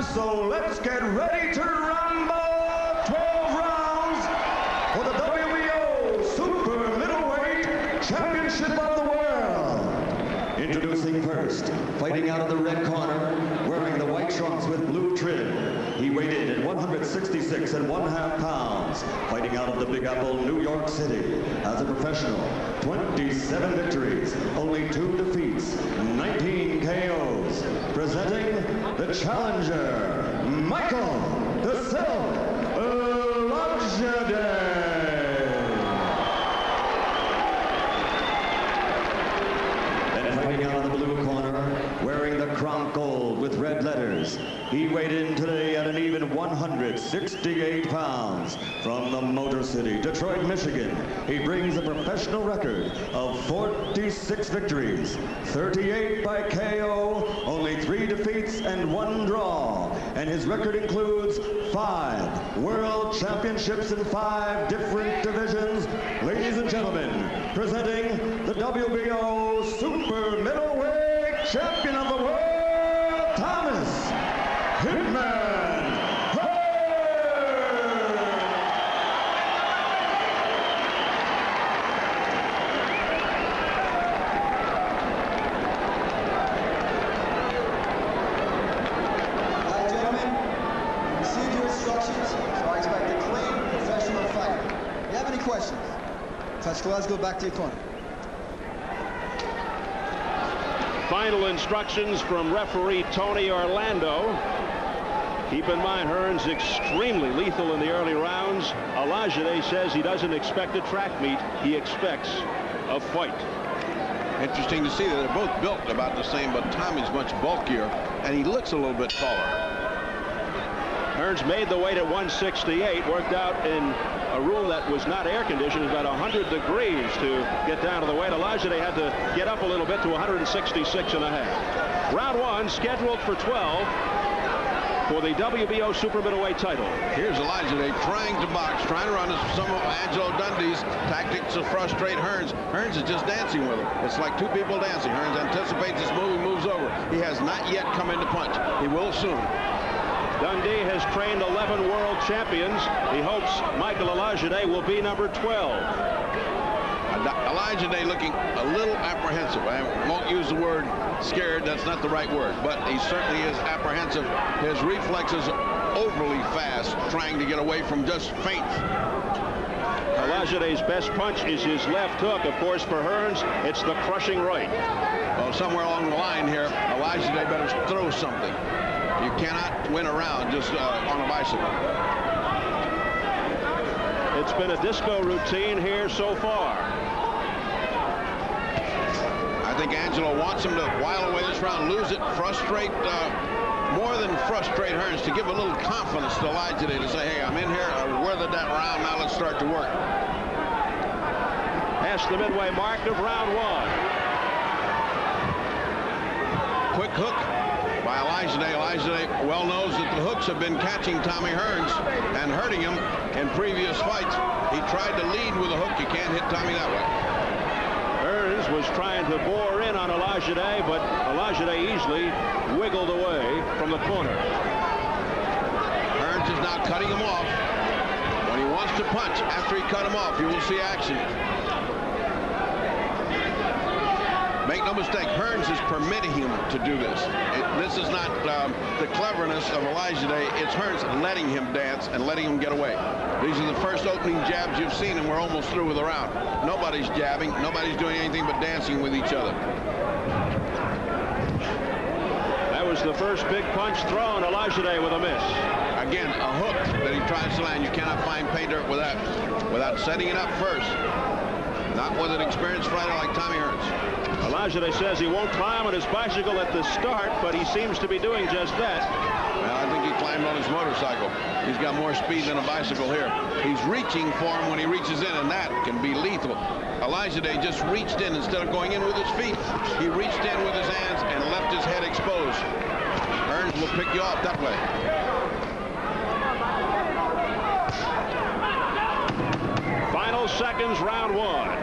time, so let's get ready to rumble. 12 rounds for the WBO Super Middleweight Championship of the World. Introducing first, fighting out of the red corner, wearing the white trunks with blue trim. He weighed in at 166 1/2 pounds, fighting out of the Big Apple, New York City. As a professional, 27 victories, only 2 defeats, 19 KOs. Presenting the challenger, Michael the Silk Olijade. And fighting out of the blue corner, wearing the crown gold with red letters. He weighed in today at an even 168 pounds. From the Motor City, Detroit, Michigan, he brings a professional record of 46 victories, 38 by KO, only 3 defeats and 1 draw. And his record includes 5 world championships in 5 different divisions. Ladies and gentlemen, presenting the WBO Super Middleweight Champion of the World, Thomas Hitman Hearns. All right, gentlemen, you received your instructions, so I expect a clean, professional fight. If you have any questions, touch gloves, go back to your corner. Final instructions from referee Tony Orlando. Keep in mind, Hearns extremely lethal in the early rounds. Olijade says he doesn't expect a track meet. He expects a fight. Interesting to see that they're both built about the same, but Tommy's much bulkier, and he looks a little bit taller. Hearns made the weight at 168, worked out in a room that was not air conditioned, about 100 degrees to get down to the weight. Olijade had to get up a little bit to 166.5. Round 1 scheduled for 12 for the WBO Super Middleweight title. Here's Olijade trying to box, trying to run some of Angelo Dundee's tactics to frustrate Hearns. Hearns is just dancing with him. It's like 2 people dancing. Hearns anticipates this move, he moves over. He has not yet come into punch. He will soon. Dundee has trained 11 world champions. He hopes Michael Olijade will be number 12. Olijade looking a little apprehensive. I won't use the word scared, that's not the right word, but he certainly is apprehensive. His reflexes overly fast, trying to get away from just feint. Olijade's best punch is his left hook. Of course, for Hearns, it's the crushing right. Well, somewhere along the line here, Olijade better throw something. You cannot win a round just on a bicycle. It's been a disco routine here so far. I think Angelo wants him to while away this round, lose it, frustrate, more than frustrate Hearns, to give a little confidence to Olijade to say, hey, I'm in here, I weathered that round, now let's start to work. Past the midway mark of round 1. Quick hook by Olijade. Olijade well knows that the hooks have been catching Tommy Hearns and hurting him in previous fights. He tried to lead with a hook. You can't hit Tommy that way. Hearns was trying to bore in on Olijade, but Olijade easily wiggled away from the corner. Hearns is now cutting him off. When he wants to punch, after he cut him off, you will see action. Make no mistake, Hearns is permitting him to do this. This is not the cleverness of Olijade. It's Hearns letting him dance and letting him get away. These are the first opening jabs you've seen, and we're almost through with the round. Nobody's jabbing. Nobody's doing anything but dancing with each other. That was the first big punch thrown. Olijade with a miss. Again, a hook that he tries to land. You cannot find pay dirt without setting it up first. Not with an experienced fighter like Tommy Hearns. Olijade says he won't climb on his bicycle at the start, but he seems to be doing just that. Well, I think he climbed on his motorcycle. He's got more speed than a bicycle here. He's reaching for him when he reaches in, and that can be lethal. Olijade just reached in instead of going in with his feet. He reached in with his hands and left his head exposed. Hearns will pick you off that way. Final seconds, round 1.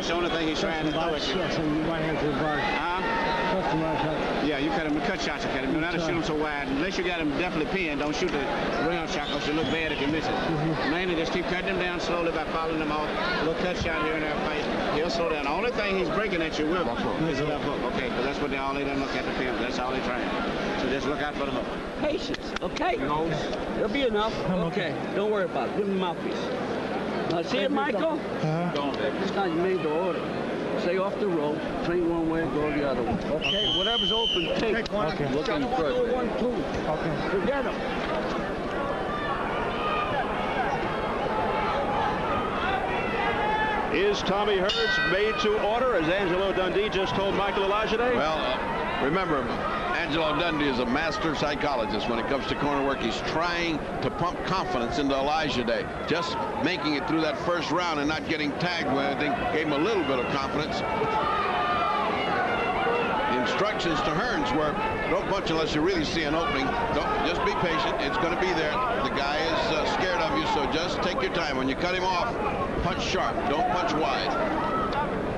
watch. The only thing he's trying to throw at you. Yes, and right hand to the body. That's the right hand. Yeah, you cut him. Cut shots. You cut him. Do not shoot him so wide. Unless you got him definitely pinned, don't shoot the round shot because you look bad if you miss it. Mainly just keep cutting him down slowly by following him off. A little cut shot here and there. Fight. He'll slow down. The only thing he's breaking at you with is a left hook. Okay, because that's what all they done look at the film. That's all they trying. So just look out for the hook. Patience, okay? There'll be enough. Okay, don't worry about it. Give him a mouthpiece. Now, see it, Michael? This time you made the order. Stay off the rope, train one way, go the other way. Okay, whatever's open, take one. Okay. Look at 1, 2. Okay. Forget him. Is Tommy Hearns made to order, as Angelo Dundee just told Michael Olijade? Well, remember, Angelo Dundee is a master psychologist when it comes to corner work. He's trying to pump confidence into Olijade. Just making it through that first round and not getting tagged with anything gave him a little bit of confidence. The instructions to Hearns were, don't punch unless you really see an opening. Just be patient. It's going to be there. The guy is scared of you, so just take your time. When you cut him off, punch sharp. Don't punch wide.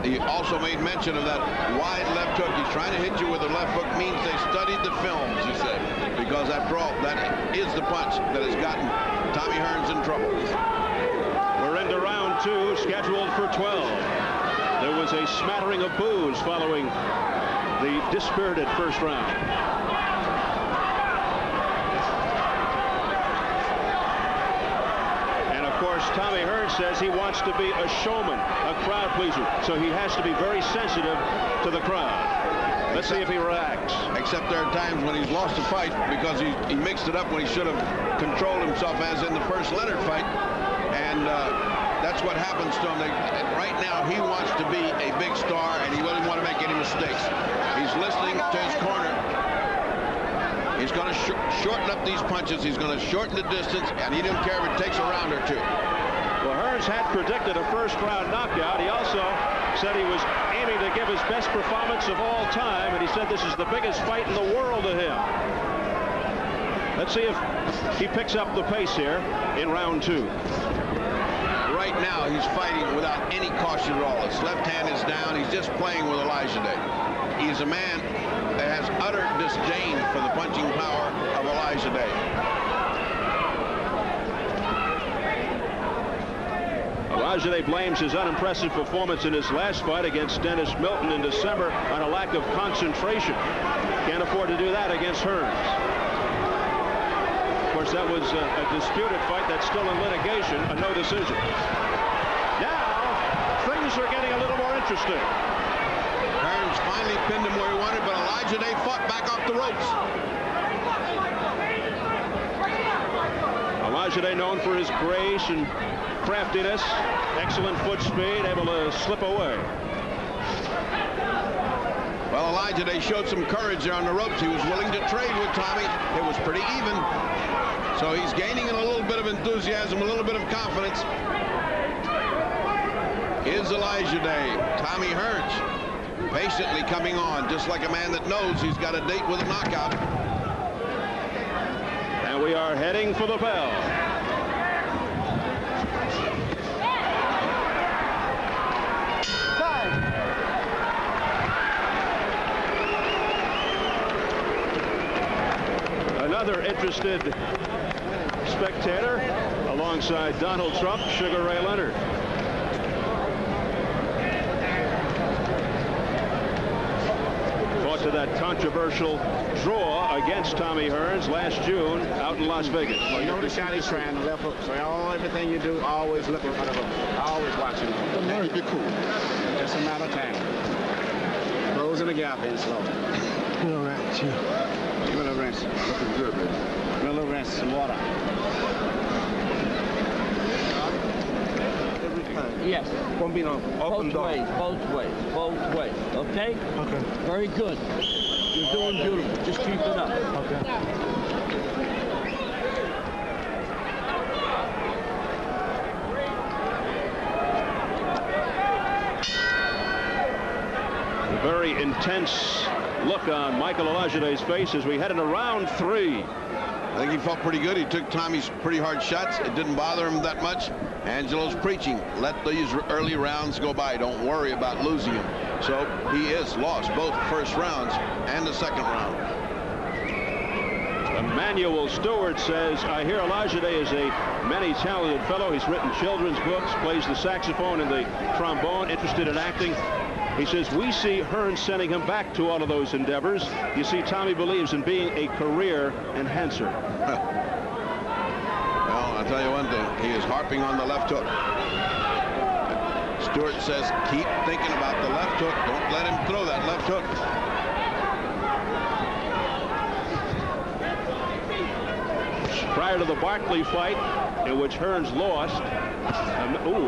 He also made mention of that wide left hook. He's trying to hit you with a left hook. Means they studied the films, he said. Because after all, that is the punch that has gotten Tommy Hearns in trouble. We're into round 2, scheduled for 12. There was a smattering of boos following the dispirited first round. Tommy Hearns says he wants to be a showman, a crowd pleaser, so he has to be very sensitive to the crowd. Let's see if he reacts. Except there are times when he's lost a fight because he mixed it up when he should have controlled himself, as in the first Leonard fight, and that's what happens to him. Right now he wants to be a big star and he doesn't want to make any mistakes. He's listening to his corner. He's going to shorten up these punches. He's going to shorten the distance, and he didn't care if it takes a round or 2. Well, Hearns had predicted a first-round knockout. He also said he was aiming to give his best performance of all time, and he said this is the biggest fight in the world to him. Let's see if he picks up the pace here in round 2. Right now, he's fighting without any caution at all. His left hand is down. He's just playing with Olijade. He's a man that has utter disdain for the punching power of Olijade. Olijade blames his unimpressive performance in his last fight against Dennis Milton in December on a lack of concentration. Can't afford to do that against Hearns. Of course, that was a disputed fight that's still in litigation, a no decision. Now, things are getting a little more interesting. Hearns finally pinned him where he wanted, but Olijade fought back off the ropes. Olijade known for his grace and craftiness, excellent foot speed, able to slip away. Well, Olijade showed some courage there on the ropes. He was willing to trade with Tommy. It was pretty even. So he's gaining a little bit of enthusiasm, a little bit of confidence. Is Olijade. Tommy Hearns patiently coming on, just like a man that knows he's got a date with a knockout. And we are heading for the bell. Another interested spectator alongside Donald Trump, Sugar Ray Leonard. Fought to that controversial draw against Tommy Hearns last June out in Las Vegas. Well, you know the shot he's trying, the left hook. So everything you do, always looking for the hook. Always watching him. Be cool. Just a matter of time. Closing the gap in slow. You know that, too. Give it a rinse. Looking good, baby. Give it a little rinse, some water. Yes. Won't be no open Both door. ways, both ways. Okay? Okay. Very good. You're doing beautiful. Just keep it up. Okay. A very intense look on Michael Olajide's face as we head into round 3. I think he felt pretty good. He took Tommy's pretty hard shots. It didn't bother him that much. Angelo's preaching, let these early rounds go by. Don't worry about losing him. So he is lost both first rounds and the second round. Emmanuel Stewart says, I hear Olijade is a many talented fellow. He's written children's books, plays the saxophone and the trombone, interested in acting. He says, we see Hearns sending him back to all of those endeavors. You see, Tommy believes in being a career enhancer. Well, I'll tell you one thing. He is harping on the left hook. Stewart says, keep thinking about the left hook. Don't let him throw that left hook. Prior to the Barkley fight, in which Hearns lost,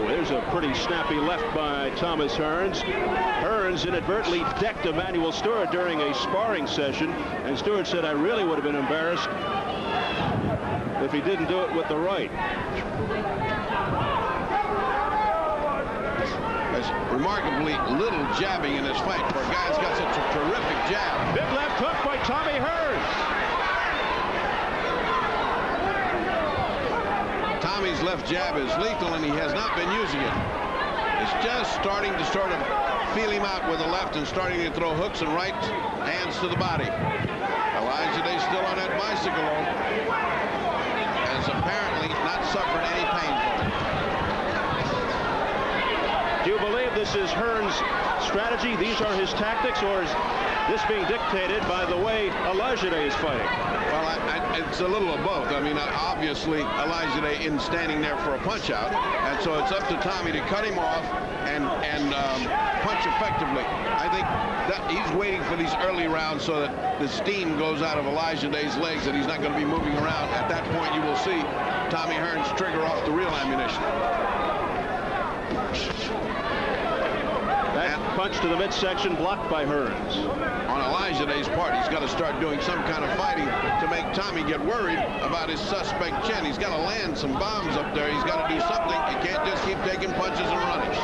there's a pretty snappy left by Thomas Hearns. Hearns inadvertently decked Emmanuel Stewart during a sparring session, and Stewart said, I really would have been embarrassed if he didn't do it with the right. There's remarkably little jabbing in this fight for a guy who's got such a terrific jab. Big left hook by Tommy Hearns. Tommy's left jab is lethal, and he has not been using it. It's just starting to sort of feel him out with the left and starting to throw hooks and right hands to the body. Olijade still on that bicycle, has apparently not suffered any pain from it. Do you believe this is Hearns' strategy? These are his tactics, or is this being dictated by the way Olijade is fighting? Well, it's a little of both. I mean, obviously, Olijade isn't standing there for a punch out, and so it's up to Tommy to cut him off and punch effectively. I think that he's waiting for these early rounds so that the steam goes out of Olijade's legs and he's not going to be moving around. At that point, you will see Tommy Hearns trigger off the real ammunition. That punch to the midsection blocked by Hearns. On Olijade's part, he's got to start doing some kind of fighting to make Tommy get worried about his suspect chin. He's got to land some bombs up there. He's got to do something. He can't just keep taking punches and running.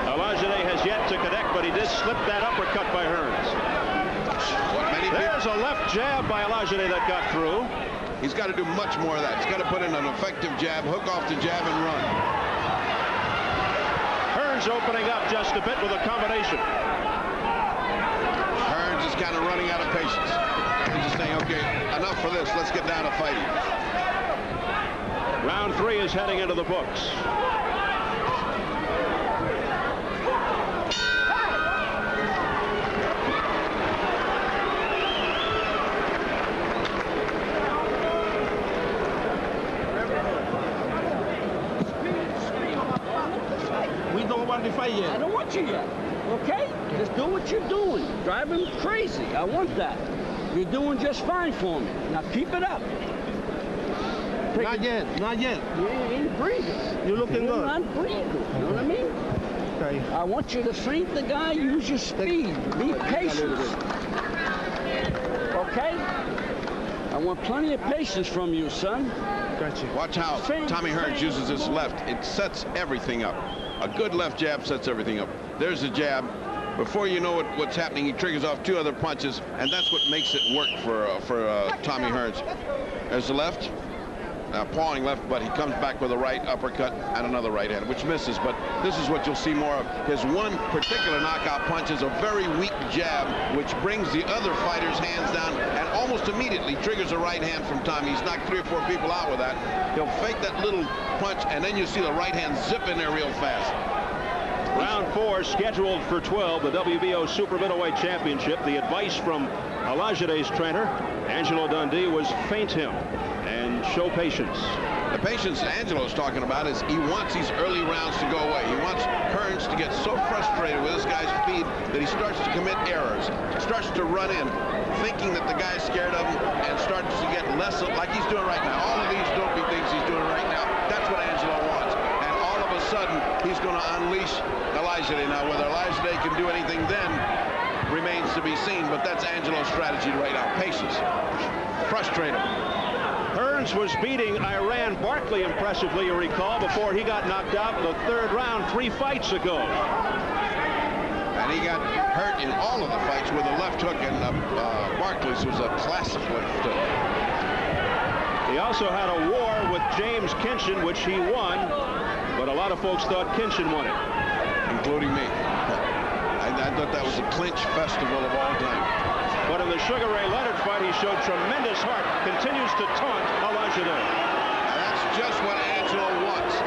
Olijade has yet to connect, but he did slip that uppercut by Hearns. There's a left jab by Olijade that got through. He's got to do much more of that. He's got to put in an effective jab, hook off the jab, and run. Hearns opening up just a bit with a combination. Hearns is kind of running out of patience. He's just saying, okay, enough for this. Let's get down to fighting. Round 3 is heading into the books. The fight yet. I don't want you yet. Okay? Just do what you're doing. Drive him crazy. I want that. You're doing just fine for me. Now keep it up. Not yet. Not yet. You ain't breathing. You're looking good. You're not breathing. You know what I mean? Okay. I want you to feint the guy. Use your speed. Be patient. Okay? I want plenty of patience from you, son. Gotcha. Watch how Tommy Hearns uses his left. It sets everything up. A good left jab sets everything up. There's a jab. Before you know what's happening, he triggers off 2 other punches, and that's what makes it work for Tommy Hearns. There's the left, pawing left, but he comes back with a right uppercut and another right hand, which misses. But this is what you'll see more of. His one particular knockout punch is a very weak jab, which brings the other fighter's hands down and almost immediately triggers a right hand from Tommy. He's knocked 3 or 4 people out with that. He'll fake that little punch, and then you see the right hand zip in there real fast. Round 4 scheduled for 12, the WBO Super Middleweight Championship. The advice from Olijade's trainer, Angelo Dundee, was feint him and show patience. The patience Angelo's talking about is he wants these early rounds to go away. He wants Hearns to get so frustrated with this guy's speed that he starts to commit errors, starts to run in, thinking that the guy's scared of him, and starts to get less like he's doing right now. All of these dopey things he's doing right now, that's what Angelo wants. And all of a sudden, he's going to unleash Olijade. Now, whether Olijade can do anything then remains to be seen, but that's Angelo's strategy right now. Patience. Frustrate him. Hearns was beating Iran Barkley impressively, you recall, before he got knocked out in the 3rd round 3 fights ago. And he got hurt in all of the fights with a left hook, and Barkley's was a classic left hook. He also had a war with James Kinchin, which he won, but a lot of folks thought Kinchin won it. Including me. I thought that was a clinch festival of all time. But in the Sugar Ray Leonard fight, he showed tremendous heart. Continues to taunt Olijade. That's just what Angelo wants.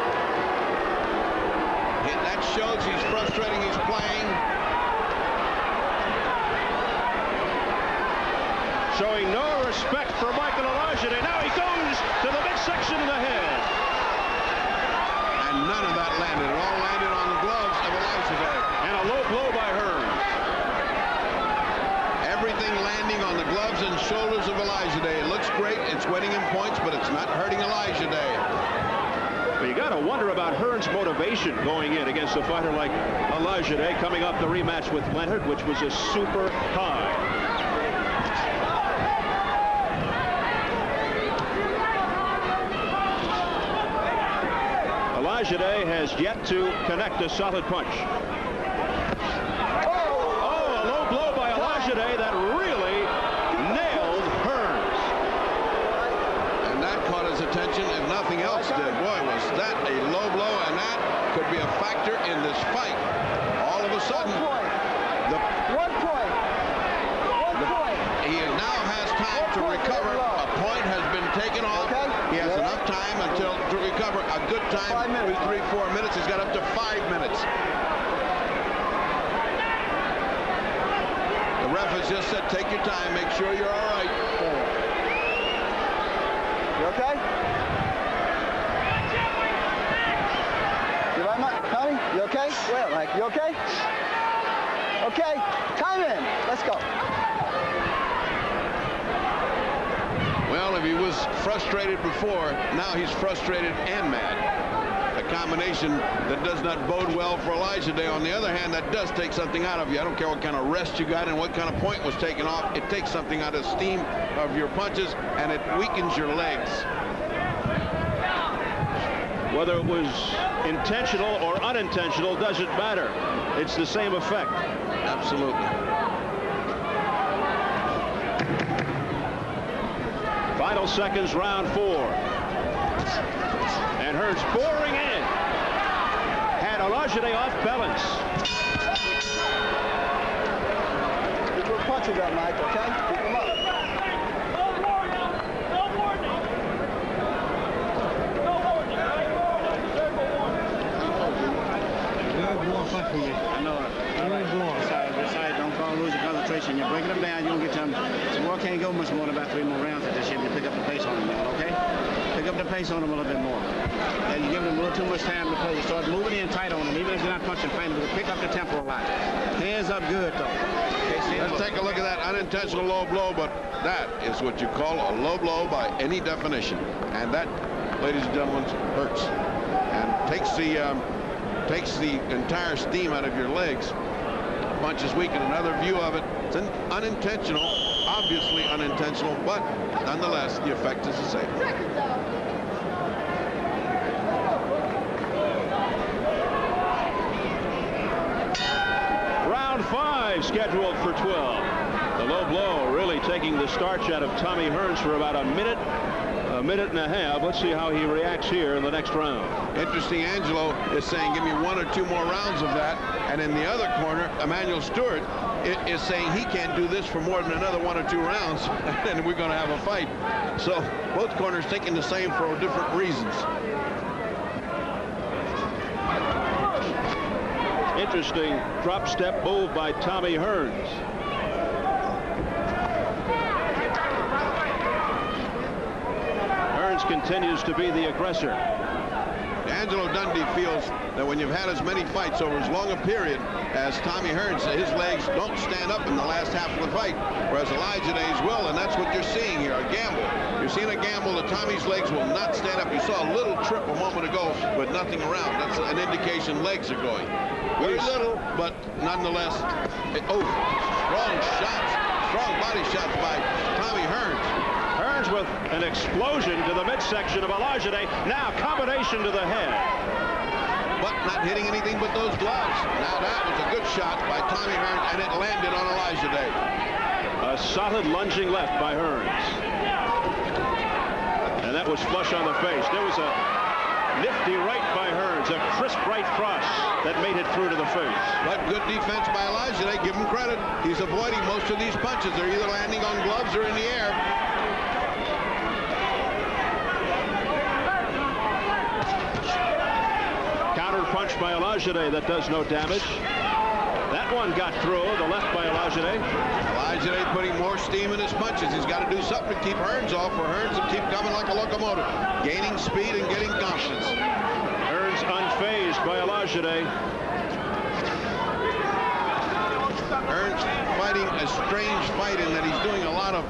That shows he's frustrating. He's playing. Showing no respect for Michael Olijade. Now he goes to the midsection of the head. And none of that landed. It all landed on the gloves of Olijade. And a low blow by Hearns. Everything landing on the gloves and shoulders of Olijade. It looks great. It's winning him points, but it's not hurting Olijade. Well, you got to wonder about Hearns' motivation going in against a fighter like Olijade, coming up the rematch with Leonard, which was a super high. Olijade has yet to connect a solid punch. Oh, a low blow by Olijade that really nailed Hearns. And that caught his attention, if nothing else did. Boy, was that a low blow, and that could be a factor in this fight. All of a sudden, he now has time to recover. A point has been taken off. He has enough time to recover. A good time, 3-4 minutes. He's got up to 5 minutes. The ref has just said, take your time, make sure you're all right. You okay? You right, Tony? You okay? Well, like, you okay? Okay, time in. Let's go. Well, if he was frustrated before, now he's frustrated and mad. A combination that does not bode well for Olijade. On the other hand, that does take something out of you. I don't care what kind of rest you got and what kind of point was taken off. It takes something out of steam of your punches, and it weakens your legs. Whether it was intentional or unintentional doesn't matter. It's the same effect. Absolutely. Final seconds, round 4. And Hearns pouring in. Had Olijade off balance. Keep your punches up, Mike, okay? Keep them up. I know it. Besides, don't fall, lose your concentration. You're breaking them down, you don't get them. So boy can't go much more than about 3 more rounds at this shit. You pick up the pace on them, okay? Pick up the pace on them a little bit more. And you give them a little too much time to play. You start moving in tight on them, even if you're not punching fine, but pick up the tempo a lot. Hands up good, though. Okay, let's take a look at that unintentional low blow, but that is what you call a low blow by any definition. And that, ladies and gentlemen, hurts. And takes the entire steam out of your legs. Punch is weak, and another view of it. It's unintentional, obviously unintentional, but nonetheless, the effect is the same. Round 5 scheduled for 12. The low blow really taking the starch out of Tommy Hearns for about a minute and a half. Let's see how he reacts here in the next round. Interesting, Angelo is saying give me 1 or 2 more rounds of that, and in the other corner, Emmanuel Stewart is saying he can't do this for more than another 1 or 2 rounds, and we're going to have a fight. So both corners thinking the same for different reasons. Interesting drop step move by Tommy Hearns. Hearns continues to be the aggressor. Angelo Dundee feels that when you've had as many fights over as long a period as Tommy Hearns, his legs don't stand up in the last half of the fight, whereas Olijade's will, and that's what you're seeing here, a gamble. You're seeing a gamble that Tommy's legs will not stand up. You saw a little trip a moment ago, but nothing around. That's an indication legs are going. Very little, but nonetheless, strong shots, strong body shots by Tommy Hearns. Hearns with an explosion to the midsection of Olijade. Now combination to the head. But not hitting anything but those gloves. Now that was a good shot by Tommy Hearns, and it landed on Olijade. A solid lunging left by Hearns. And that was flush on the face. There was a nifty right by Hearns, a crisp right cross that made it through to the face. But good defense by Olijade. Give him credit. He's avoiding most of these punches. They're either landing on gloves or in the air. Counter punch by Olijade that does no damage. That one got through, the left by Olijade. Olijade putting more steam in his punches. He's got to do something to keep Hearns off, or Hearns will keep coming like a locomotive, gaining speed and getting confidence. Hearns unfazed by Olijade. Hearns fighting a strange fight in that he's doing a lot of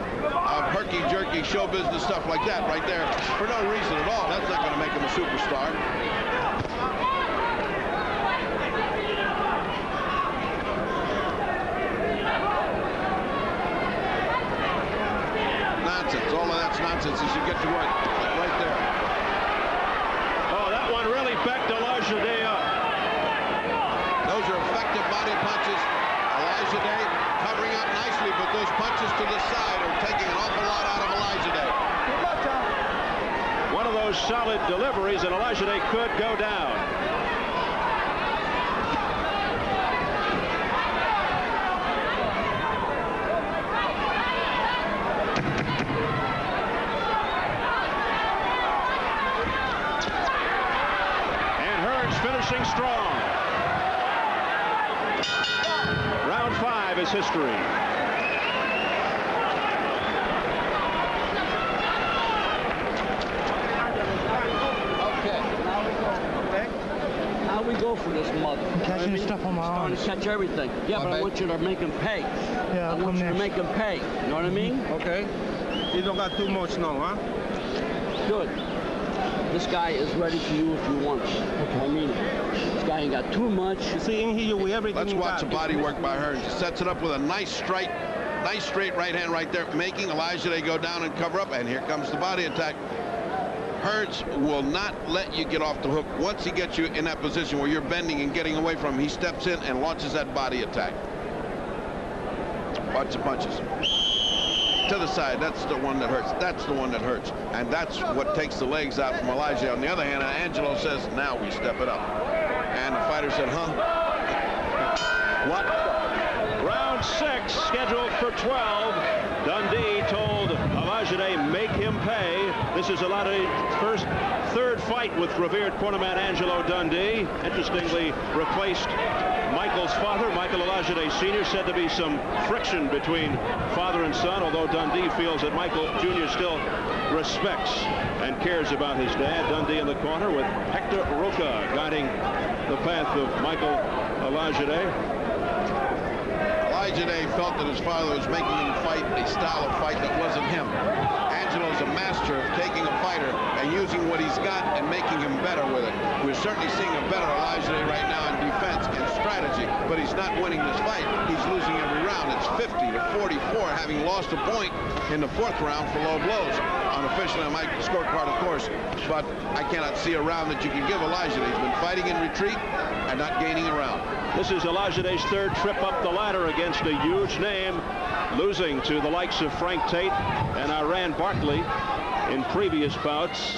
herky-jerky show business stuff like that right there for no reason at all. That's not going to make him a superstar. All of that's nonsense. He should get to work right there. Oh, that one really backed Olijade up. Those are effective body punches. Olijade covering up nicely, but those punches to the side are taking an awful lot out of Olijade. One of those solid deliveries, and Olijade could go down. Finishing strong. Round 5 is history. How we go for this mother? I'm catching stuff on my arm. Catch everything. Yeah, but I want you to make him pay. Yeah, I want you to make him pay. You know what I mean? Okay. You don't got too much now, huh? Good. This guy is ready for you if you want him. Okay. I mean, this guy ain't got too much. You see, in here with everything. Let's watch the body work by Hearns. He sets it up with a nice straight right hand right there, making Olijade go down and cover up. And here comes the body attack. Hearns will not let you get off the hook. Once he gets you in that position where you're bending and getting away from him, he steps in and launches that body attack. Watch the punches. To the side, that's the one that hurts. That's the one that hurts. And that's what takes the legs out from Olijade. On the other hand, Angelo says, now we step it up. And the fighter said, huh? What? Round 6, scheduled for 12. Dundee told Olijade, make him pay. This is Olijade's third fight with revered cornerman Angelo Dundee. Interestingly, replaced Michael's father, Michael Olijade Sr., said to be some friction between father and son, although Dundee feels that Michael Jr. still respects and cares about his dad. Dundee in the corner with Hector Roca guiding the path of Michael Olijade. Olijade felt that his father was making him fight a style of fight that wasn't him. Angelo's a master of taking a fighter and using what he's got and making him better with it. We're certainly seeing a better Olijade right now in defense and strategy, but he's not winning this fight. He's losing every round. It's 50-44, having lost a point in the 4th round for low blows. Unofficially on my scorecard, of course, but I cannot see a round that you can give Olijade. He's been fighting in retreat and not gaining a round. This is Olijade's 3rd trip up the ladder against a huge name, losing to the likes of Frank Tate and Iran Barkley in previous bouts.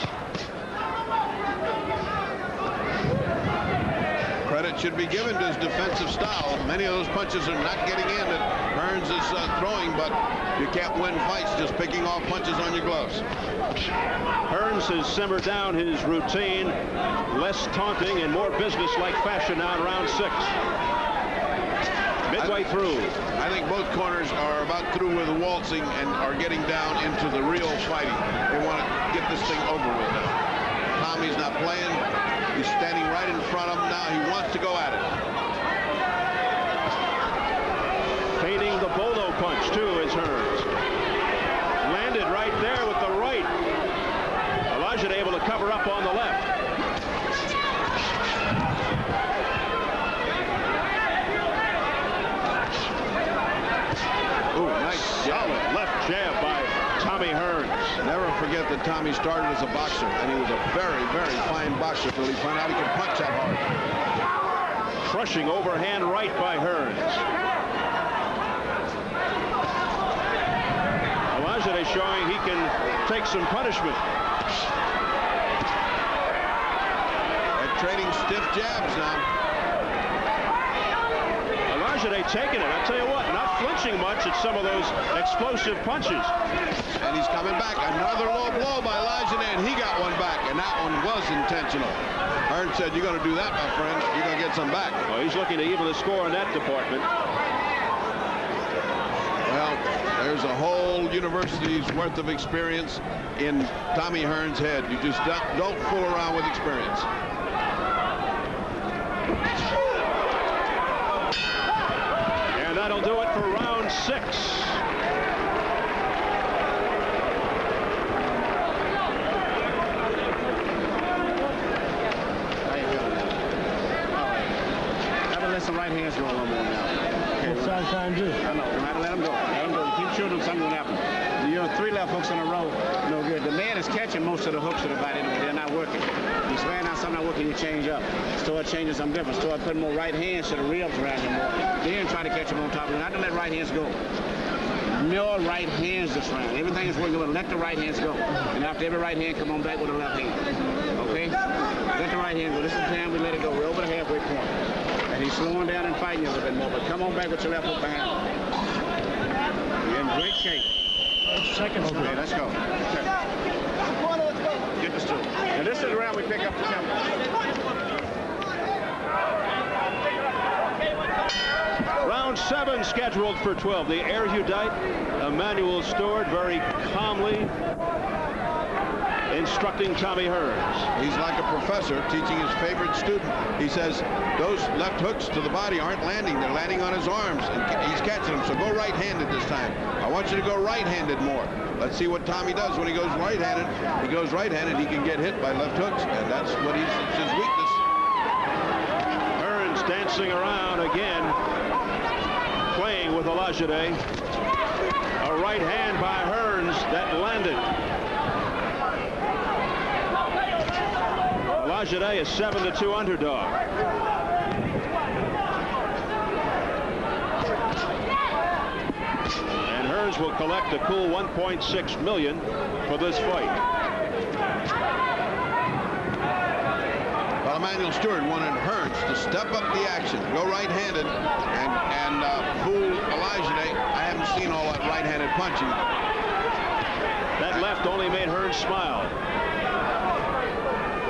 Credit should be given to his defensive style. Many of those punches are not getting in that Hearns is throwing, but you can't win fights just picking off punches on your gloves. Hearns has simmered down his routine, less taunting and more business-like fashion now in round 6. Midway through. I think both corners are about through with the waltzing and are getting down into the real fighting. They want to get this thing over with. Tommy's not playing. He's standing right in front of him now. He wants to go at it. Feigning the bolo punch, too, is Hearns. Landed right there with the right. Olijade able to cover up on the left. Ooh, nice solid left jab by Tommy Hearns. Never forget that Tommy started as a boxer, and he was a very, very fine boxer until he found out he could punch that hard. Crushing overhand right by Hearns. Olijade showing he can take some punishment. They're trading stiff jabs now. Olijade taking it. I tell you what, not flinching much at some of those explosive punches. And he's coming back. Another low blow by Olijade, and he got one back, and that one was intentional. Hearns said, "You're going to do that, my friend. You're going to get some back." Well, he's looking to even the score in that department. Well, there's a whole university's worth of experience in Tommy Hearns' head. You just don't fool around with experience. And that'll do it for round 6. Some right hands go a little more now. Okay. What's that trying to do? I know. You have to let them go. Let them go. You keep shooting them, something will happen. You're 3 left hooks in a row. No good. The man is catching most of the hooks to the body. They're not working. You swear out something not working, you change up. Start changing something different. Start putting more right hands to the ribs around you more. Then try to catch them on top of you. Not to let right hands go. More right hands this round. Everything is working. Let the right hands go. And after every right hand, come on back with the left hand. Okay? Let the right hand go. This is the time we let it go. We're over the halfway point. And he's slowing down and fighting you a little bit more, but come on back with your left hook behind him. You're in great shape. Second. Okay, let's go. Okay. Get the stool. And this is the round we pick up the tempo. Round 7 scheduled for 12. The erudite Emanuel Stewart very calmly instructing Tommy Hearns. He's like a professor teaching his favorite student. He says those left hooks to the body aren't landing. They're landing on his arms, and he's catching them. So go right-handed this time. I want you to go right-handed more. Let's see what Tommy does when he goes right-handed. He goes right-handed, he can get hit by left hooks, and that's what it's his weakness. Hearns dancing around again, playing with Olijade. A right hand by Hearns that landed. Olijade is 7-2 underdog. And Hearns will collect a cool $1.6 million for this fight. Well, Emanuel Stewart wanted Hearns to step up the action, go right-handed, and fool Olijade. I haven't seen all that right-handed punching. That left only made Hearns smile.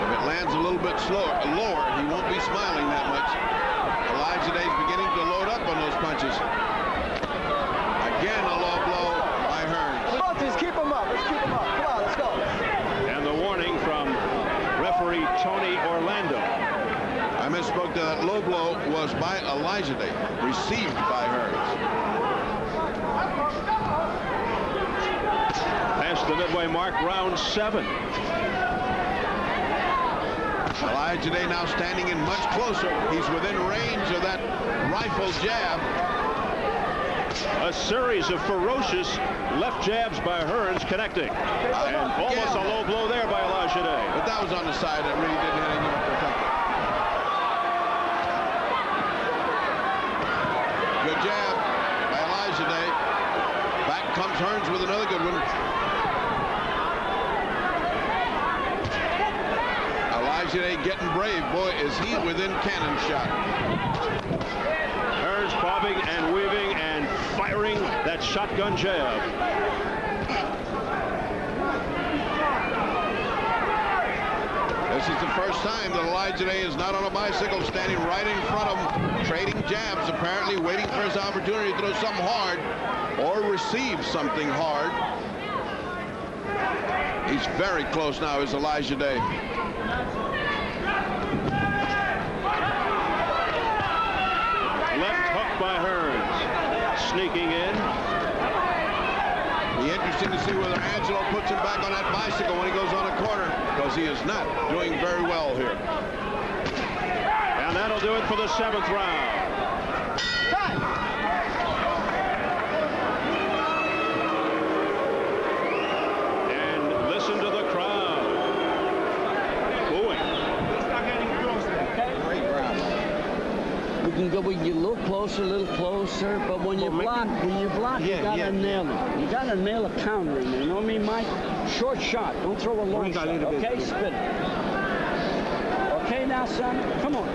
If it lands a little bit lower, he won't be smiling that much. Olijade's beginning to load up on those punches. Again, a low blow by Hearns. Let's keep him up. Let's keep him up. Come on, let's go. And the warning from referee Tony Orlando. I misspoke. That low blow was by Olijade, received by Hearns. Past the midway mark, round 7. Olijade now standing in much closer. He's within range of that rifle jab. A series of ferocious left jabs by Hearns connecting. And almost a low blow there by Olijade. But that was on the side that really didn't hit anything to protect it. Good jab by Olijade. Back comes Hearns with another good one. Olijade getting brave. Boy, is he within cannon shot. Hearns bobbing and weaving and firing that shotgun jab. This is the first time that Olijade is not on a bicycle, standing right in front of him, trading jabs, apparently waiting for his opportunity to throw something hard or receive something hard. He's very close now, is Olijade. Left hook by Hearns. Sneaking in. Be interesting to see whether Angelo puts him back on that bicycle when he goes on a corner, because he is not doing very well here. And that'll do it for the 7th round. And listen to the crowd. Booing. We can go, we can get a little closer, but when you block, you gotta nail it. You gotta nail a counter in there, you know what I mean, Mike? Short shot, don't throw a long shot, okay? Spin it. Okay now, son, come on.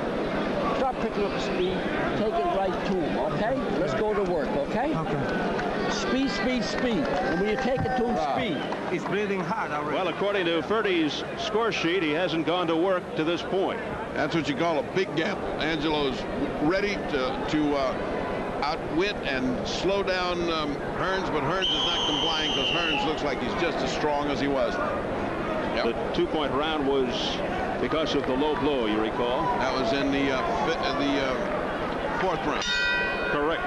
Start picking up the speed, take it right to him, okay? Let's go to work, okay? Okay. Speed, speed, speed. And when you take it to him, speed. He's breathing hard already. Well, according to Ferdy's score sheet, he hasn't gone to work to this point. That's what you call a big gamble. Angelo's ready to outwit and slow down Hearns, but Hearns is not complying because Hearns looks like he's just as strong as he was. Yep. The two-point round was because of the low blow, you recall? That was in the fourth round. Correct.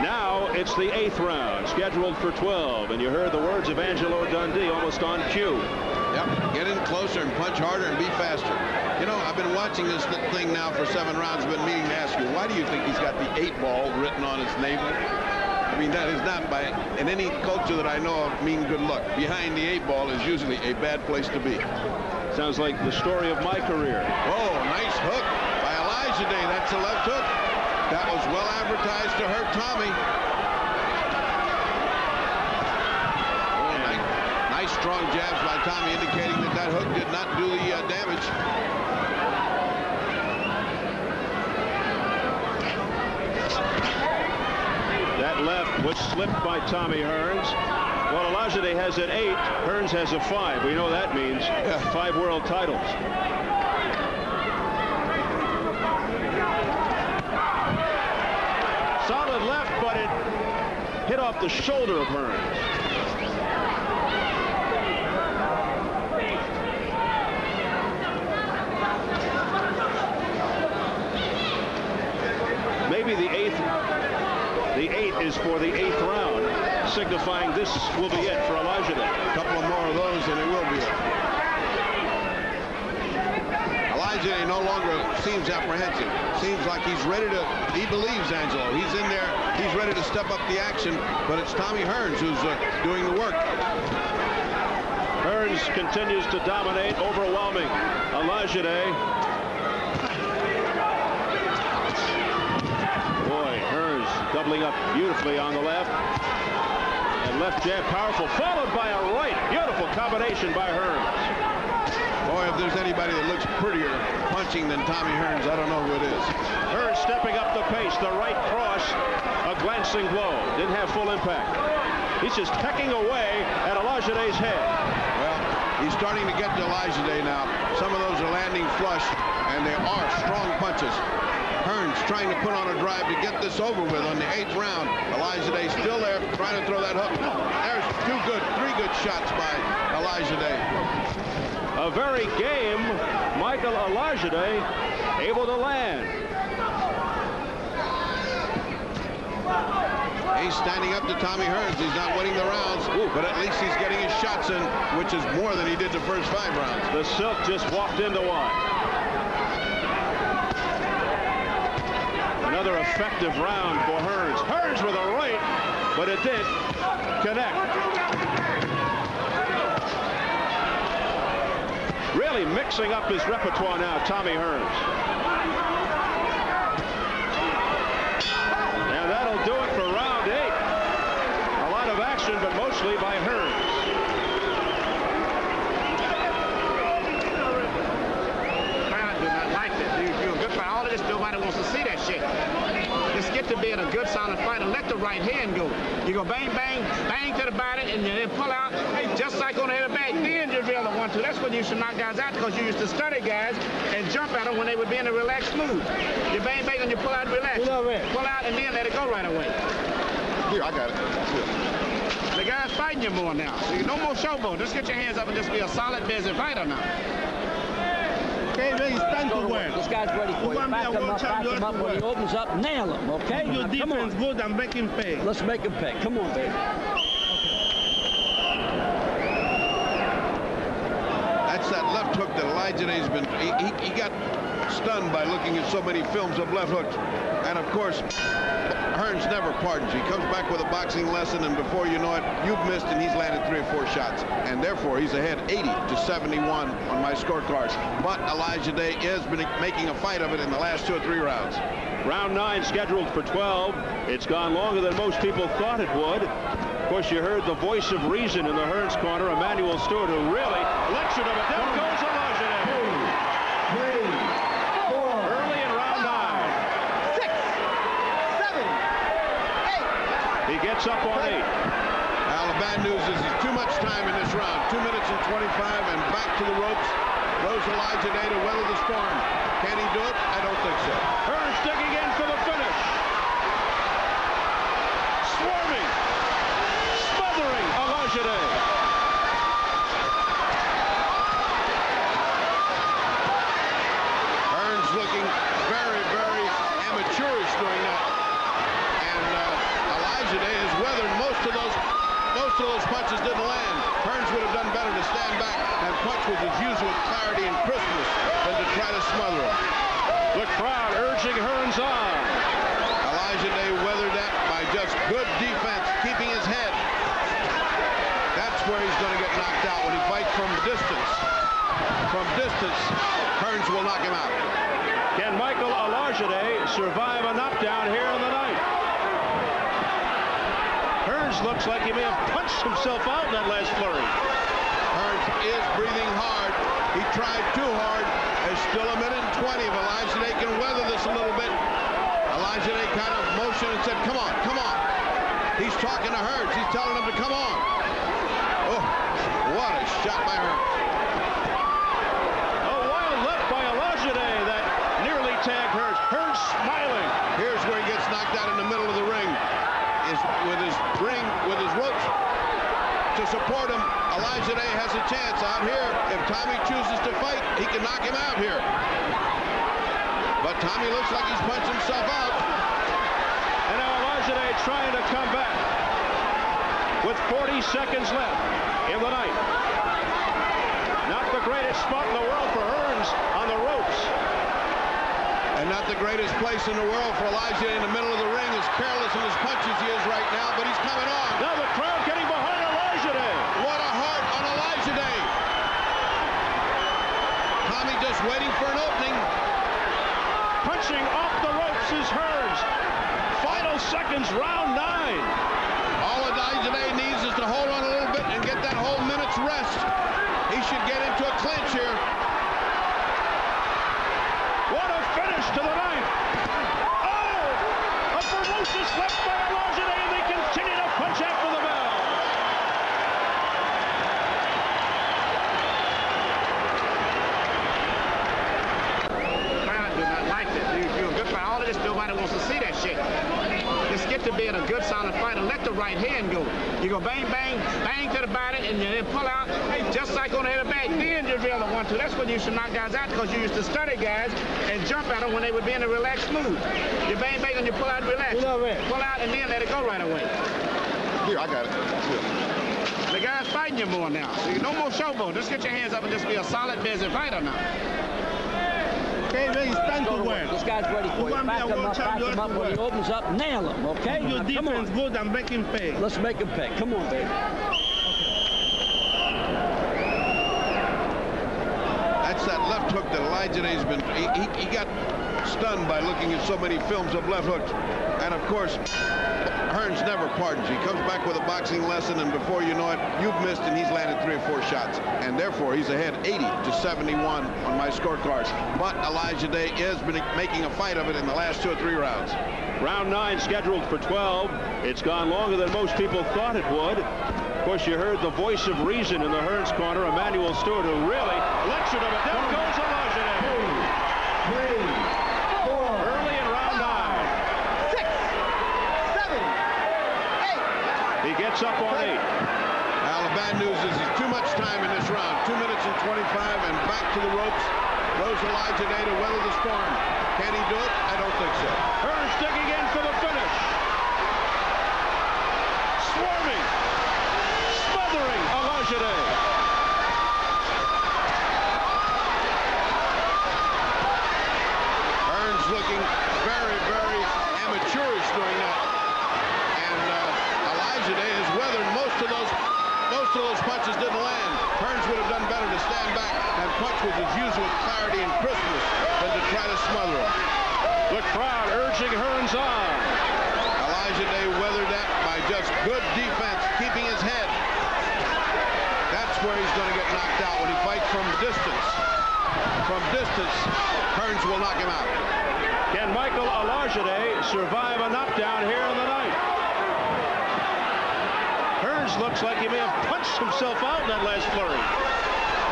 Now it's the 8th round, scheduled for 12, and you heard the words of Angelo Dundee almost on cue. Yep, get in closer and punch harder and be faster. You know, I've been watching this thing now for 7 rounds. I've been meaning to ask you, why do you think he's got the 8 ball written on his navel? I mean, that is not, in any culture that I know of, mean good luck. Behind the 8 ball is usually a bad place to be. Sounds like the story of my career. Oh, nice hook by Olijade. That's a left hook. That was well advertised to hurt Tommy. Oh, nice strong jabs by Tommy, indicating that that hook did not do the damage. That left was slipped by Tommy Hearns. Well, Olijade has an 8. Hearns has a 5. We know that means 5 world titles. Solid left, but it hit off the shoulder of Hearns. Maybe the 8th. The 8 is for the 8th round, signifying this will be it for Olijade. A couple of more of those and it will be it. Olijade no longer seems apprehensive. Seems like he's ready to, he believes Angelo. He's in there, he's ready to step up the action, but it's Tommy Hearns who's doing the work. Hearns continues to dominate, overwhelming Olijade. Doubling up beautifully on the left. And left jab powerful, followed by a right. Beautiful combination by Hearns. Boy, if there's anybody that looks prettier punching than Tommy Hearns, I don't know who it is. Hearns stepping up the pace. The right cross, a glancing blow. Didn't have full impact. He's just pecking away at Olijade's head. Well, he's starting to get to Olijade now. Some of those are landing flush, and they are strong punches. Hearns trying to put on a drive to get this over with on the 8th round. Olijade still there, trying to throw that hook. There's 3 good shots by Olijade. A very game Michael Olijade able to land. He's standing up to Tommy Hearns. He's not winning the rounds, but at least he's getting his shots in, which is more than he did the first 5 rounds. The silk just walked into one. Another effective round for Hearns. Hearns with a right, but it did connect. Really mixing up his repertoire now, Tommy Hearns. And that'll do it for round 8. A lot of action, but mostly by Hearns. Crowd do not like that. You're a good fight. All of this, nobody wants to see that shit. Just get to be in a good, solid fight and let the right hand go. You go bang, bang, bang to the body, and then pull out just like on the other back. Then you really want to. That's when you should knock guys out, because you used to study guys and jump at them when they would be in a relaxed mood. You bang, bang, and you pull out, relax. Pull out, and then let it go right away. Here, I got it. The guy's fighting you more now. So no more showboat. Just get your hands up and just be a solid, busy fighter now. Okay, ready, stand to work. This guy's ready for you. Back him up. When he opens up, nail him, okay? Your defense good and make him pay. Let's make him pay. Come on, baby. That's that left hook that Olijade's been, he got stunned by looking at so many films of left hooks. And of course, Hearns never pardons. He comes back with a boxing lesson, and before you know it, you've missed, and he's landed 3 or 4 shots. And therefore, he's ahead 80-71 on my scorecard. But Olijade is making a fight of it in the last 2 or 3 rounds. Round 9 scheduled for 12. It's gone longer than most people thought it would. Of course, you heard the voice of reason in the Hearns corner, Emmanuel Stewart, who really lectured him. But down goes Olijade. 2, 3, 4. Early in round 9. 6, 7, 8. He gets up on 8. Now, the bad news is there's too much time in this round. 2 minutes and 25, and back to the ropes. Goes Olijade to weather the storm. Can he do it? I don't think so. Hearns digging in for the finish. Swarming. Smothering Olijade. Hearns looking very, very amateurish doing that. And Olijade has weathered most of those punches didn't land. Hearns would have done better to stand back and punch with his usual clarity and crispness than to try to smother him. The crowd urging Hearns on. Olijade weathered that by just good defense, keeping his head. That's where he's going to get knocked out when he fights from distance. From distance, Hearns will knock him out. Can Michael Olijade survive a knockdown here in the night? Hearns looks like he may have punched himself out in that last flurry. Hearns is breathing hard. He tried too hard. There's still a minute and 20. If Olijade can weather this a little bit. Olijade kind of motioned and said, come on, come on. He's talking to Hearns. He's telling him to come on. Oh, what a shot by Hearns. A wild left by Olijade that nearly tagged Hearns. Hearns smiling. Here's where he gets knocked out in the middle of the ring. With his ropes to support him. Olijade has a chance out here. If Tommy chooses to fight, he can knock him out here. But Tommy looks like he's punched himself out. And now Olijade trying to come back with 40 seconds left in the night. Not the greatest spot in the world for Hearns on the ropes. And not the greatest place in the world for Olijade in the middle of the ring, as careless in his punches he is right now, but he's coming on. Now the crowd getting behind Olijade. What a heart on Olijade. Tommy just waiting for an opening. Punching off the ropes is Hearns. Final seconds, round 9. All Olijade needs is to hold on a little bit and get that whole minute's rest. He should get into a clinch here. What a finish to the ninth. Oh! A ferocious left by Olijade, and they continue to punch after the bell. Crowd do not like that. You're a good fighter. All of this, nobody wants to see that shit. Just get to being a good, solid fighter. Let the right hand go. You go bang, bang, bang to the body, and then pull out just like on the other back. Then you really want to. That's when you should knock guys out, because you used to study guys and jump at them when they would be in a relaxed mood. You bang, bang, and you pull out relax. Pull out and then let it go right away. Here, I got it. The guy's fighting you more now. So no more showboat. Just get your hands up and just be a solid, busy fighter now. Okay, it's time to work. This guy's ready for you. Back him up when he opens up. Nail him, okay? Your Now, come defense on. good and make him pay. Let's make him pay. Come on, baby. That's that left hook that Olijade's been, he got stunned by looking at so many films of left hooks. And of course, Hearns never pardons. He comes back with a boxing lesson, and before you know it, you've missed, and he's landed 3 or 4 shots. And therefore, he's ahead 80-71 on my scorecard. But Olijade is making a fight of it in the last 2 or 3 rounds. Round 9 scheduled for 12. It's gone longer than most people thought it would. Of course, you heard the voice of reason in the Hearns corner, Emmanuel Stewart, who really lectured him. And down goes Olijade. 2, 3, 4. Early in round 9. 6, 7, 8. He gets up on 8. Now, the bad news is there's too much time in this round. 2 minutes and 25, and back to the ropes. Goes Olijade to weather the storm. Can he do it? I don't think so. Hearns digging in for the finish. Swarming. Smothering Olijade. Hearns looking very, very amateurish during that. And Olijade has weathered most of those punches didn't land. Hearns would have done better to stand back and punch with his usual clarity and crispness than to try to smother him. The crowd urging Hearns on. Olijade weathered that by just good defense, keeping his head. That's where he's going to get knocked out when he fights from distance. From distance, Hearns will knock him out. Can Michael Olijade survive a knockdown here in the ninth? Hearns looks like he may have punched himself out in that last flurry.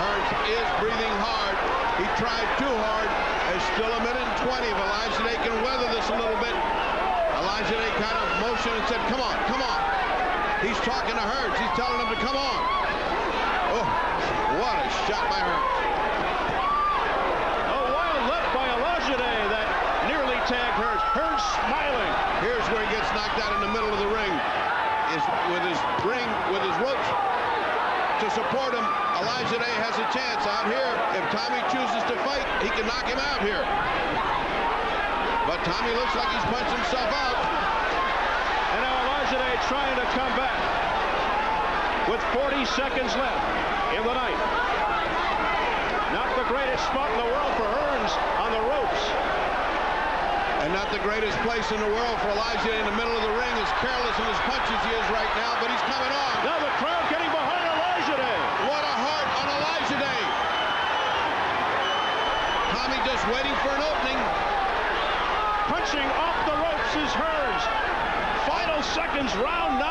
Hearns is breathing hard. He tried too hard. There's still a minute and 20. If Olijade can weather this a little bit. Olijade kind of motioned and said, come on, come on. He's talking to Hearns. He's telling him to come on. Oh, what a shot by Hearns. A wild left by Olijade that nearly tagged Hearns. Hearns smiling. Here's where he gets knocked out in the middle of the ring. With his ropes to support him. Olijade has a chance out here. If Tommy chooses to fight, he can knock him out here. But Tommy looks like he's punched himself out. And now Olijade trying to come back with 40 seconds left in the ninth. Not the greatest spot in the world for Hearns on the ropes. And not the greatest place in the world for Olijade in the middle of the ring, as careless in his punches he is right now, but he's coming on. Now the crowd getting behind Olijade. What a heart on Olijade. Tommy just waiting for an opening. Punching off the ropes is Hearns. Final seconds, round 9.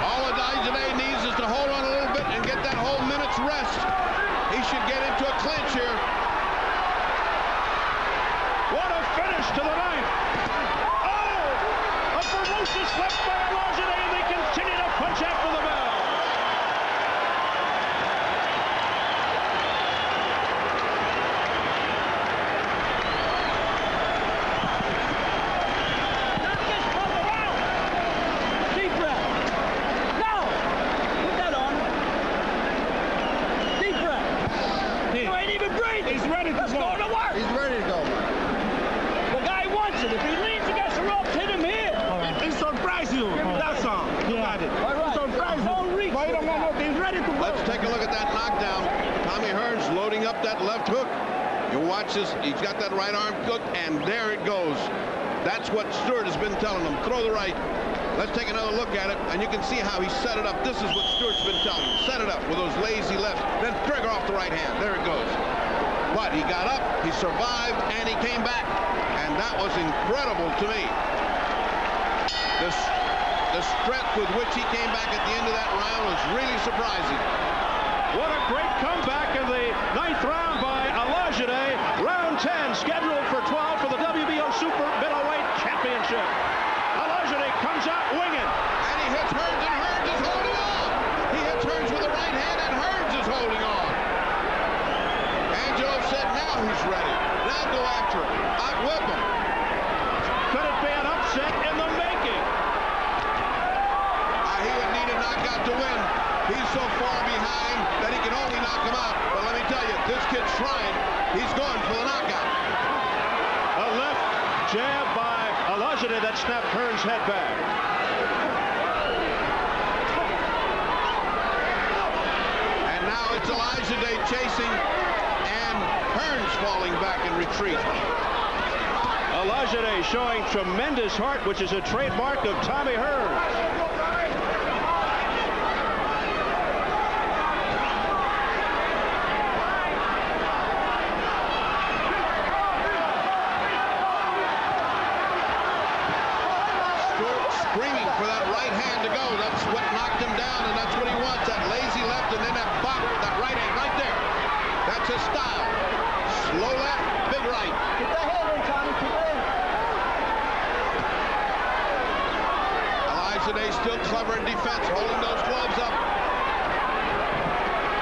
All Olijade needs is to hold on a little bit and get that whole minute's rest. He should get into a clinch here. What a finish to the ninth. Oh, a ferocious left by Olijade, and they continue to punch after the bell. Deep breath. No! Put that on. Deep breath. You ain't even breathing. He's ready to Let's go. go to work. He's ready to go. The guy wants it. If he leans against the ropes, hit him here. He surprised you. That's all. You got it. All right. He surprised you. Don't reach. But he don't want no. He's ready to go. Let's take a look at that knockdown. Tommy Hearns loading up that left hook. You watch this. He's got that right arm hooked, and there it goes. That's what Stewart has been telling him. Throw the right. Let's take another look at it, and you can see how he set it up. This is what Stewart's been telling him. Set it up with those lazy lefts, then trigger off the right hand. There it goes. But he got up, he survived, and he came back. And that was incredible to me. The strength with which he came back at the end of that round was really surprising. What a great comeback in the ninth round by Olijade. Round 10 scheduled for 12 for the WBO Super Middleweight Championship. Olijade comes out winging. And he hits Hearns, and Hearns is holding on. He hits Hearns with the right hand, and Hearns is holding on. Angelo said now he's ready. Now go after him. Outwhip him. Could it be an upset in the making? He would need a knockout to win. He's so far behind that he can only knock him out. But let me tell you, this kid's trying. He's going for the knockout. A left jab by Olijade that snapped Hearns' head back. And now it's Olijade chasing and Hearns falling back in retreat. Olijade showing tremendous heart, which is a trademark of Tommy Hearns. Screaming for that right hand to go. That's what knocked him down, and that's what he wants. That lazy left, and then that bop, that right hand right there. That's his style. Slow left, big right. Keep that hand in, Tommy. Keep it in. Olijade still clever in defense, holding those gloves up.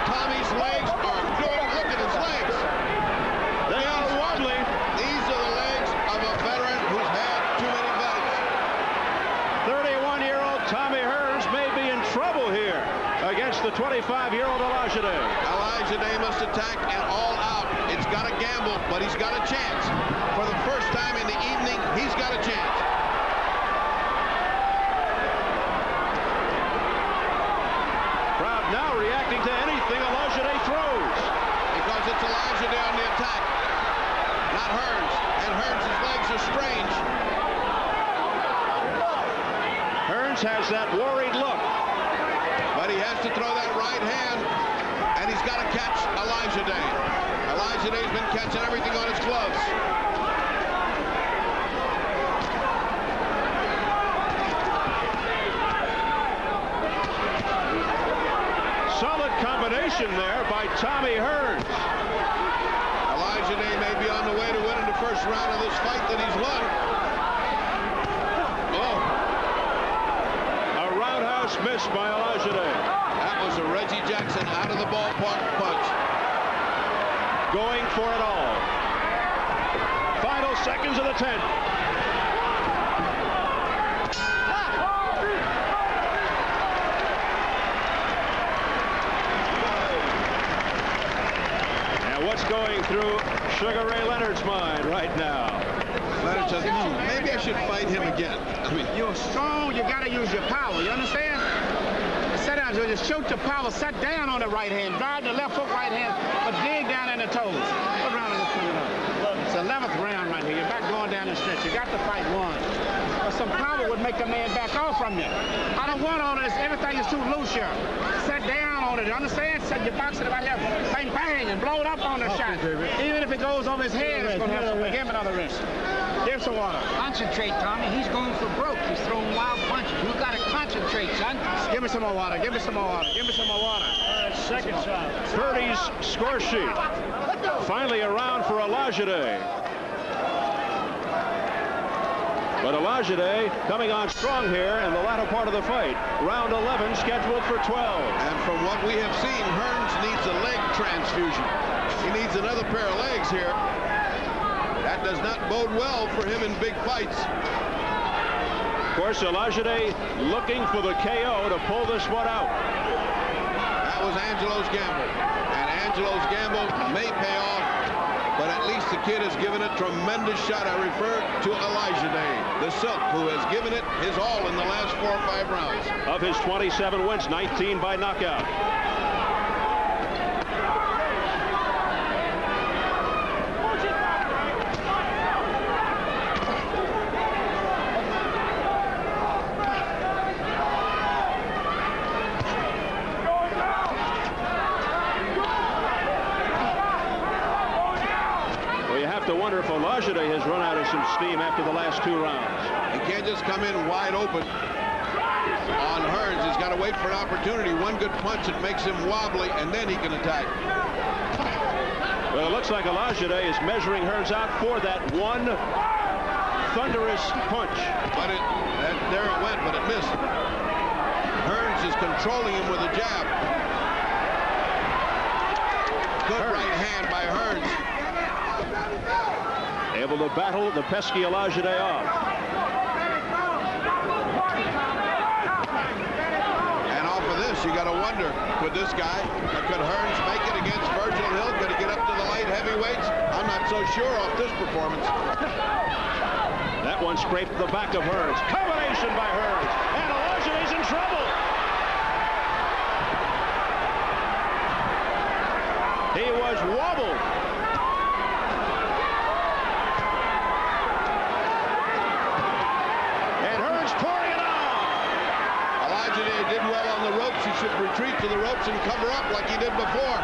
Tommy's legs are good. Look at his legs. They are wobbly. These are the legs of a veteran who's had too many fights. 31-year-old Tommy Hearns may be in trouble here against the 25-year-old Olijade. Olijade must attack and all out. It's got a gamble, but he's got a chance. For the first time in the evening, he's got a chance. reacting to anything Olijade throws. Because it's Olijade on the attack, not Hearns. And Hearns' legs are strange. Hearns has that worried look. But he has to throw that right hand, and he's got to catch Olijade. Olijade's been catching everything on his gloves. Solid combination there by Tommy Hearns. Olijade may be on the way to winning the first round of this fight that he's won. Oh. A roundhouse miss by Olijade. That was a Reggie Jackson out of the ballpark punch. Going for it all. Final seconds of the 10th. And what's going through Sugar Ray Leonard's mind right now? Leonard says, maybe I should fight him again. I mean, You're strong, you gotta use your power, you understand? Set down, so just shoot your power, set down on the right hand, drive the left hook right hand, but dig down in the toes. What round is this coming up? It's the 11th round right here. You're back going down the stretch. You got the fight won. But some power would make a man back off from you. I don't want all of this. Everything is too loose here. Set down on it, you understand? Set your boxing about here, bang, bang, and blow it up on the shot. Even if it goes over his head, it's going to have some. Give him another wrist. Give some water. Concentrate, Tommy. He's going for broke. He's throwing wild punches. You got to concentrate, son. Give me some more water. Give me some more water. Give me some more water. Second shot. Purdy's score sheet. Finally a round for Olijade. But Olijade coming on strong here in the latter part of the fight. Round 11 scheduled for 12. and from what we have seen, Hearns needs a leg transfusion. He needs another pair of legs here. That does not bode well for him in big fights. Of course, Olijade looking for the KO to pull this one out. That was Angelo's gamble. And Angelo's gamble may pay off, but at least the kid has given a tremendous shot. I refer to Olijade, the Silk, who has given it his all in the last 4 or 5 rounds. Of his 27 wins, 19 by knockout. To wonder if Olijade has run out of some steam after the last 2 rounds. He can't just come in wide open on Hearns. He's got to wait for an opportunity. One good punch that makes him wobbly, and then he can attack. Well, it looks like Olijade is measuring Hearns out for that one thunderous punch. But there it went, but it missed. Hearns is controlling him with a jab. Good right hand by Hearns. Able to battle the pesky Olijade off. And off of this, you got to wonder, could this guy, could Hearns make it against Virgil Hill? Could he get up to the light heavyweights? I'm not so sure off this performance. That one scraped the back of Hearns. Combination by Hearns. And Olijade's in trouble. He was wobbled. Did well on the ropes. He should retreat to the ropes and cover up like he did before.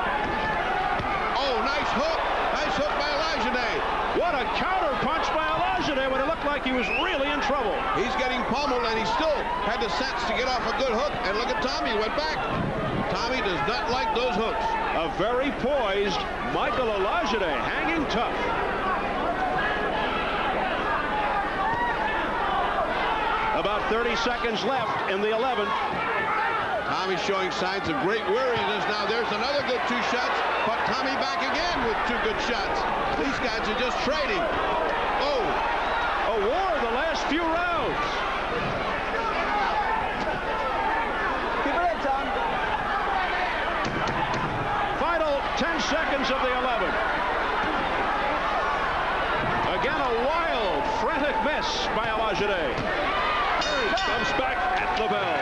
Oh, nice hook. Nice hook by Olijade. What a counter punch by Olijade when it looked like he was really in trouble. He's getting pummeled, and he still had the sense to get off a good hook. And look at Tommy. He went back. Tommy does not like those hooks. A very poised Michael Olijade, hanging tough. About 30 seconds left in the 11th. Tommy's showing signs of great weariness now. There's another good 2 shots, but Tommy back again with 2 good shots. These guys are just trading. Oh, a war of the last few rounds. Keep it in, Tom. Final 10 seconds of the 11th. Again, a wild, frantic miss by Olijade. Comes back at the bell.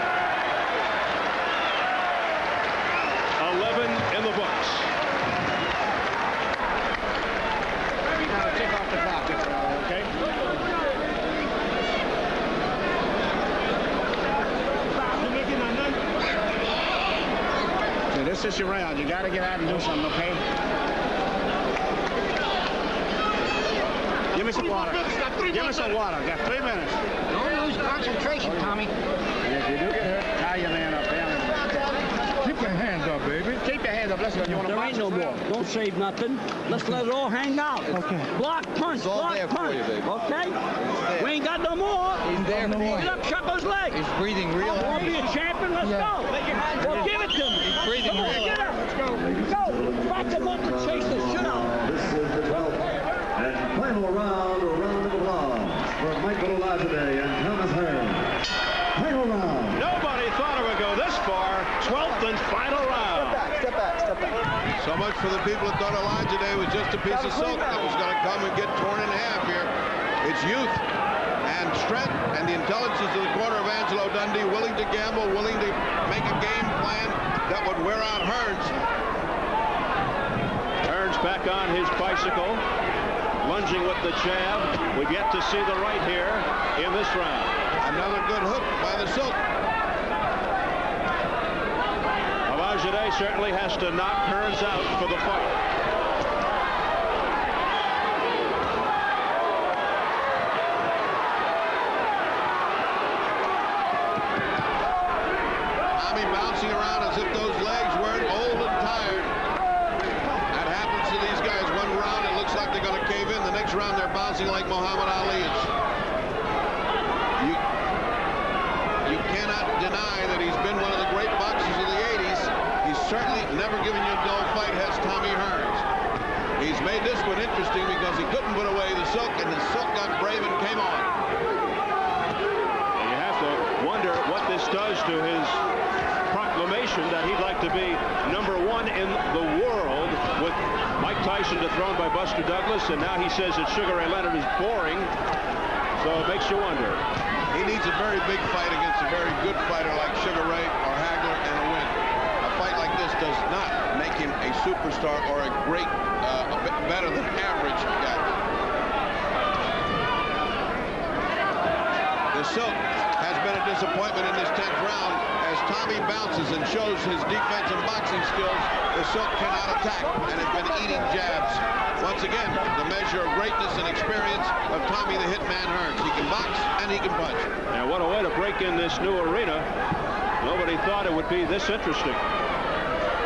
This is your round. You got to get out and do something, okay? Give me some water. Give me some water. Got 3 minutes. Don't lose concentration, Tommy. And if you do get hurt, tie your man up. Keep your hands up, baby. Keep your hands up. Let's go. You want to There ain't no more. Don't save nothing. Let's let it all hang out. Okay. Block, punch, block, punch. Okay? We ain't got no more. He's there for you. Get up, Chucko's leg. He's breathing real Want to heavy. be a champion? Let's go. Well, give it to me. He's breathing Come on, real get up. Let's go. Go. Back him up and chase the shit out. This is the 12th and final round of applause for Michael Olijade and Thomas Hearns. Final round. Nobody thought it would go this far. 12th and final round. Step back, step back. So much for the people that thought Olijade was just a piece of silk that was going to come and get torn in half here. It's youth and strength and the intelligence of the corner of Angelo Dundee, willing to gamble, willing to make a game plan that would wear out Hearns. Hearns back on his bicycle, lunging with the jab. We've yet to see the right here in this round. Another good hook by the silk. Olijade certainly has to knock Hearns out for the fight. Tommy bouncing around as if those legs weren't old and tired. That happens to these guys. One round, it looks like they're going to cave in. The next round, they're bouncing like Muhammad Ali is. You cannot deny that he's been one of the great boxers of the 80s. He's certainly never given you a dull fight, has Tommy Hearns. He's made this one interesting because he couldn't put away the silk, and the silk got brave and came on. And you have to wonder what this does to his proclamation that he'd like to be #1 in the world, with Mike Tyson dethroned by Buster Douglas, and now he says that Sugar Ray Leonard is boring. So it makes you wonder. He needs a very big fight against a very good fighter like Sugar Ray or Hagler and a win. A fight like this does not make him a superstar or a great, a bit better than average guy. The silk has been a disappointment in this 10th round. As Tommy bounces and shows his defense and boxing skills, the silk cannot attack and has been eating jabs. Once again, the measure of greatness and experience of Tommy the Hitman Hearns. He can box and he can punch. And what a way to break in this new arena. Nobody thought it would be this interesting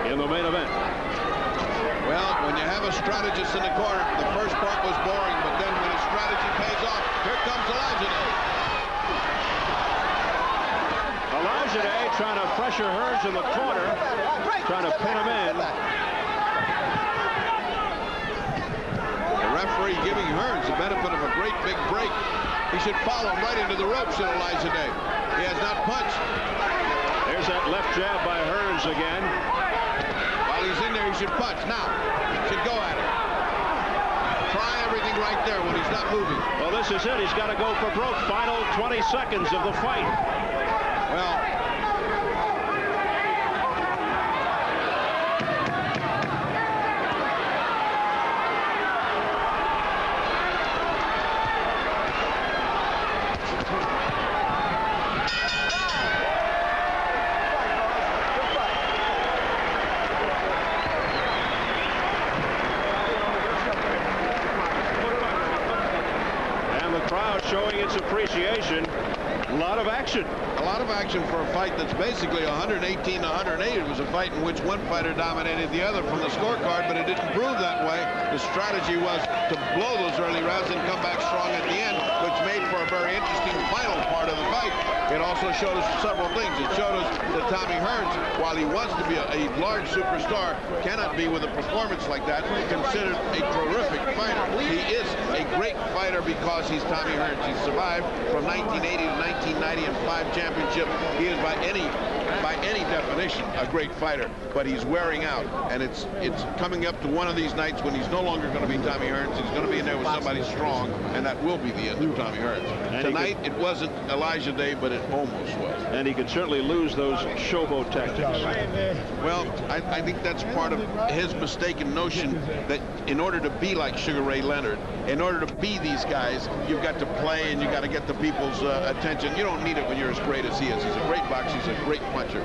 in the main event. Well, when you have a strategist in the corner, the first part was boring, but then when his strategy pays off, here comes Olijade. Olijade trying to pressure Hearns in the corner, trying to pin him in. The referee giving Hearns the benefit of a great big break. He should follow him right into the ropes at Olijade. He has not punched. There's that left jab by Hearns again. While he's in there, he should punch. Now, should go at it. Try everything right there when he's not moving. Well, this is it. He's got to go for broke. Final 20 seconds of the fight. Well, showing its appreciation. A lot of action. A lot of action for a fight that's basically 118 to 108. It was a fight in which one fighter dominated the other from the scorecard, but it didn't prove that way. The strategy was to blow those early rounds and come back strong at the end, which made for a very interesting final part of the fight. It also showed us several things. It showed us that Tommy Hearns, while he wants to be a large superstar, cannot be with a performance like that considered a terrific fighter. He is a great fighter because he's Tommy Hearns. He survived from 1980 to 1990 and 5 championships. He is by any definition a great fighter, but he's wearing out, and it's coming up to one of these nights when he's no longer going to be Tommy Hearns. He's going to be in there with somebody strong, and that will be the end of Tommy Hearns. Tonight it wasn't Olijade, but it almost was. And he could certainly lose those showboat tactics. Well, I think that's part of his mistaken notion that in order to be like Sugar Ray Leonard, in order to be these guys, you've got to play and you've got to get the people's attention. You don't need it when you're as great as he is. He's a great boxer. He's a great puncher.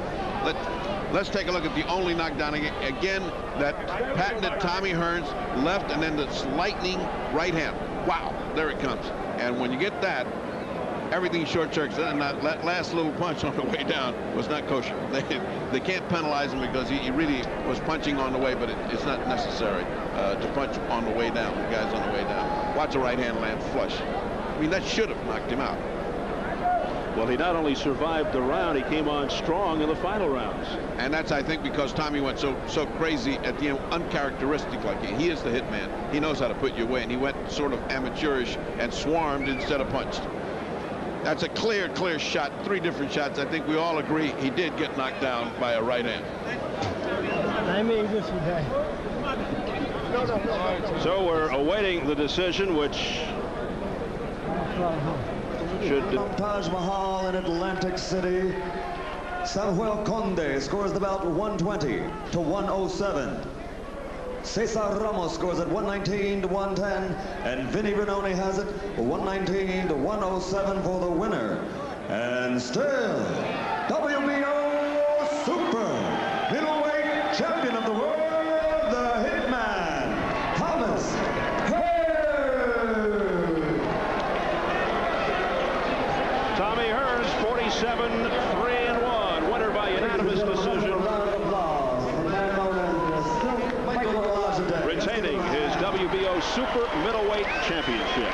Let's take a look at the only knockdown again that patented Tommy Hearns left, and then this lightning right hand. Wow, there it comes. And when you get that, everything short circuits. And that last little punch on the way down was not kosher. They can't penalize him because he really was punching on the way, but it's not necessary to punch on the way down. The guy's on the way down. Watch a right hand land flush. I mean, that should have knocked him out. Well, he not only survived the round, he came on strong in the final rounds. And that's, I think, because Tommy went so crazy at the end, uncharacteristic like he is the hitman. He knows how to put you away, and he went sort of amateurish and swarmed instead of punched. That's a clear shot, 3 different shots. I think we all agree he did get knocked down by a right hand. So we're awaiting the decision, which should... Taj Mahal in Atlantic City. Samuel Conde scores the bout 120 to 107. Cesar Ramos scores at 119 to 110, and Vinny Benoni has it 119 to 107 for the winner. And still, WBO Super Middleweight Champion of the World, the Hitman, Thomas Hearns. Tommy Hearns, 47-3-1, winner by unanimous decision, retaining his WBO Super Middleweight Championship.